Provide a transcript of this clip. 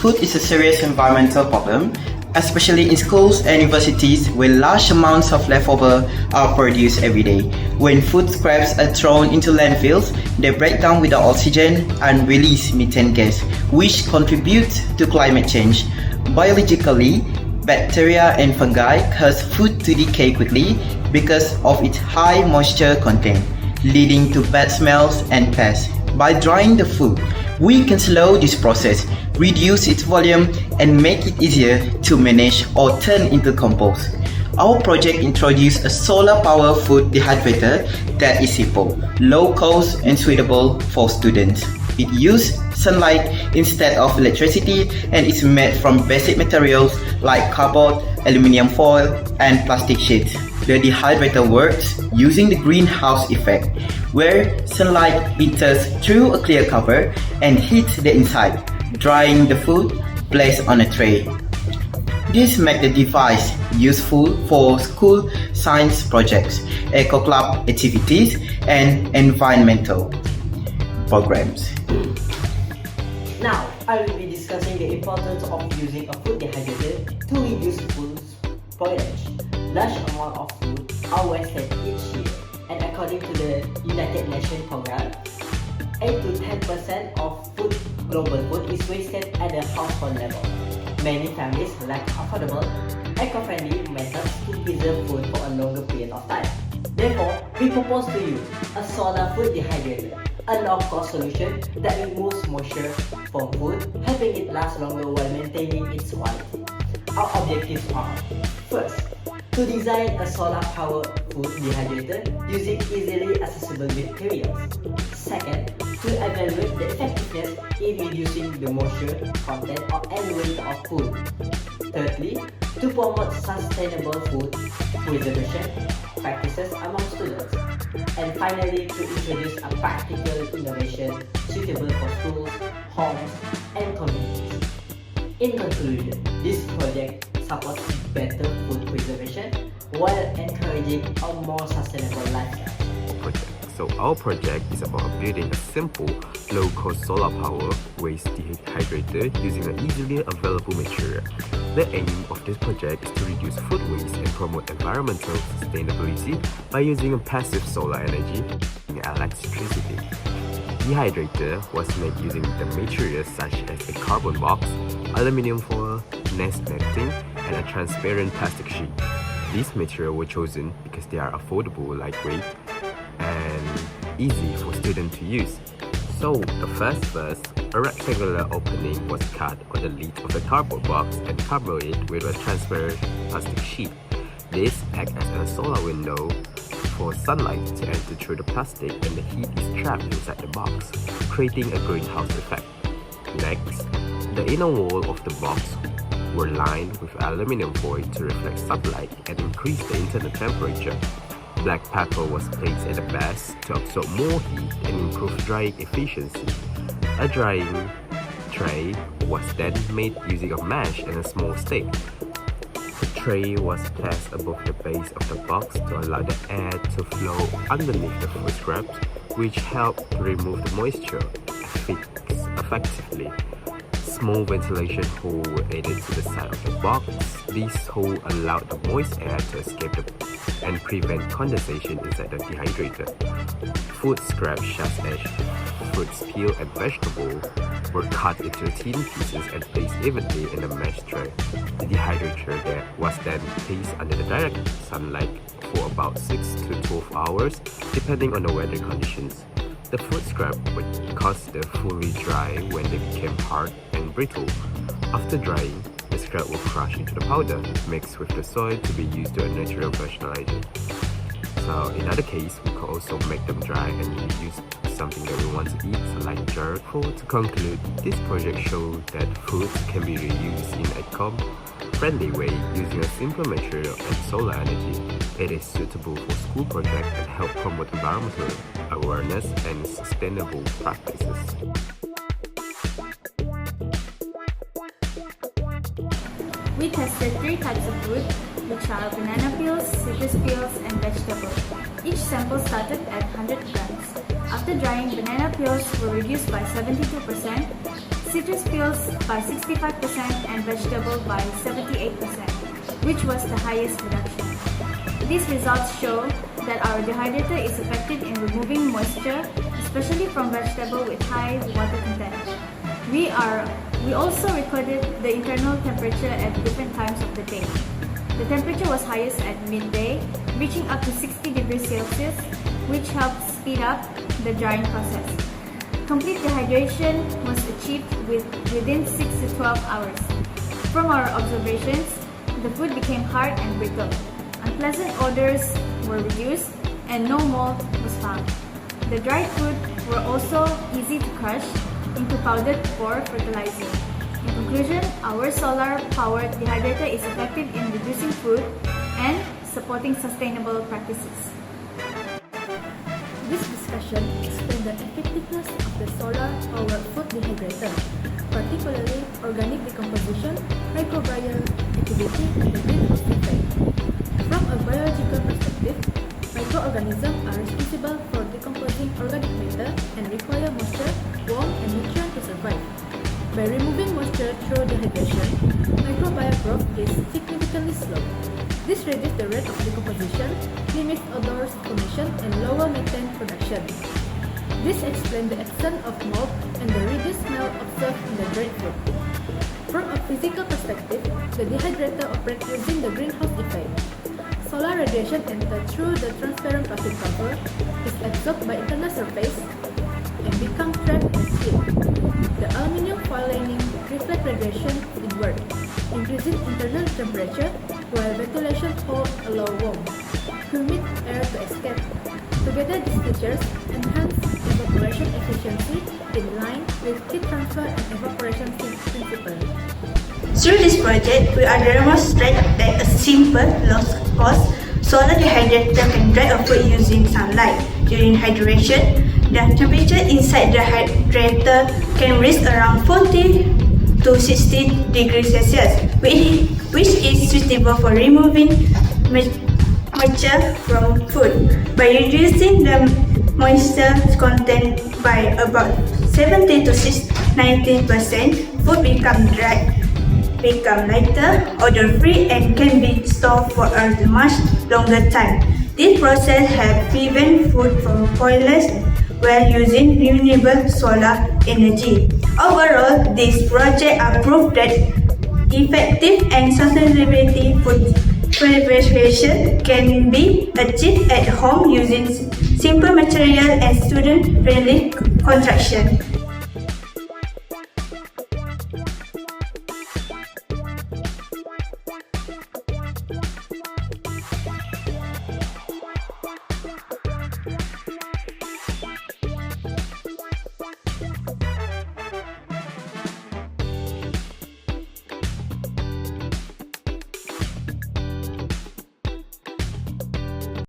Food is a serious environmental problem, especially in schools and universities where large amounts of leftover are produced every day. When food scraps are thrown into landfills, they break down without oxygen and release methane gas, which contributes to climate change. Biologically, bacteria and fungi cause food to decay quickly because of its high moisture content, leading to bad smells and pests. By drying the food, we can slow this process, reduce its volume, and make it easier to manage or turn into compost. Our project introduced a solar-powered food dehydrator that is simple, low-cost, and suitable for students. It uses sunlight instead of electricity and is made from basic materials like cardboard, aluminum foil, and plastic sheets. The dehydrator works using the greenhouse effect, where sunlight enters through a clear cover and hits the inside, drying the food placed on a tray. This makes the device useful for school science projects, eco club activities, and environmental programs. Now, I will be discussing the importance of using a food dehydrator to reduce food spoilage. Large amount of food are wasted each year, and according to the United Nations program, 8 to 10% of global food is wasted at the household level. Many families lack affordable, eco-friendly methods to preserve food for a longer period of time. Therefore, we propose to you a solar food dehydrator, a low-cost solution that removes moisture from food, helping it last longer while maintaining its quality. Our objectives are: first, to design a solar-powered food dehydrator using easily accessible materials. Second, to evaluate the effectiveness in reducing the moisture content and weight of food. Thirdly, to promote sustainable food preservation practices among students. And finally, to introduce a practical innovation suitable for schools, homes, and communities. In conclusion, this project supports better food preservation while encouraging a more sustainable lifestyle. So our project is about building a simple, low-cost solar-powered waste dehydrator using an easily available material. The aim of this project is to reduce food waste and promote environmental sustainability by using a passive solar energy and electricity. Dehydrator was made using the materials such as a cardboard box, aluminum foil, nest netting, and a transparent plastic sheet. These materials were chosen because they are affordable, lightweight, and easy for students to use. So the first, a rectangular opening was cut on the lid of the cardboard box and covered it with a transparent plastic sheet. This acts as a solar window for sunlight to enter through the plastic, and the heat is trapped inside the box, creating a greenhouse effect. Next, the inner wall of the box were lined with aluminum foil to reflect sunlight and increase the internal temperature. Black pepper was placed at the base to absorb more heat and improve drying efficiency. A drying tray was then made using a mesh and a small stick. The tray was placed above the base of the box to allow the air to flow underneath the food scraps, which helped to remove the moisture effectively. Small ventilation holes were added to the side of the box. These holes allowed the moist air to escape and prevent condensation inside the dehydrator. Food scraps such as fruits, peel, and vegetables were cut into thin pieces and placed evenly in the mesh tray. The dehydrator was then placed under the direct sunlight for about 6 to 12 hours, depending on the weather conditions. The food scrap would consider fully dry when they became hard and brittle. After drying, the scrap will crush into the powder, mixed with the soil to be used to a natural fertilizer. So in other case, we could also make them dry and use something that we want to eat, so like charcoal. To conclude, this project shows that food can be reused in a eco-friendly way using a simple material and solar energy. It is suitable for school projects and help promote environmental awareness and sustainable practices. We tested 3 types of fruit, which are banana peels, citrus peels, and vegetables. Each sample started at 100 grams. After drying, banana peels were reduced by 72%, citrus peels by 65% and vegetable by 78%, which was the highest reduction. These results show that our dehydrator is effective in removing moisture, especially from vegetable with high water content. We also recorded the internal temperature at different times of the day. The temperature was highest at midday, reaching up to 60 degrees Celsius, which helped speed up the drying process. Complete dehydration was achieved within 6 to 12 hours. From our observations, the food became hard and brittle. Unpleasant odors were reduced and no mold was found. The dried food were also easy to crush into powder for fertilizer. In conclusion, our solar-powered dehydrator is effective in reducing food and supporting sustainable practices. This discussion explained the effectiveness of the solar-powered food dehydrator, particularly organic decomposition, microbial activity, and the greenhouse effect. From a biological perspective, microorganisms are responsible for decomposing organic matter and require moisture, warmth, and nutrients to survive. By removing moisture through dehydration, microbial growth is significantly slow. This reduces the rate of decomposition, limits odor formation, and lower methane production. This explains the absence of mold and the reduced smell observed in the dried food. From a physical perspective, the dehydrator operates using the greenhouse effect. Solar radiation enters through the transparent plastic cover, is absorbed by internal surface, and becomes trapped and sealed. The aluminum foil lining reflects radiation inward, increasing internal temperature, while ventilation holds a low warmth, humid air to escape. Together, these features enhance evaporation efficiency in line with heat transfer and evaporation principle. Through this project, we are demonstrating that a simple, low-cost solar dehydrator can dry a food using sunlight. During hydration, the temperature inside the hydrator can reach around 40 to 60 degrees Celsius, which is suitable for removing moisture from food. By reducing the moisture content by about 70 to 90%, food becomes dry, become lighter, odor-free, and can be stored for a much longer time. This process helps prevent food from spoilage while using renewable solar energy. Overall, this project are proof that effective and sustainability food preservation can be achieved at home using simple material and student-friendly construction.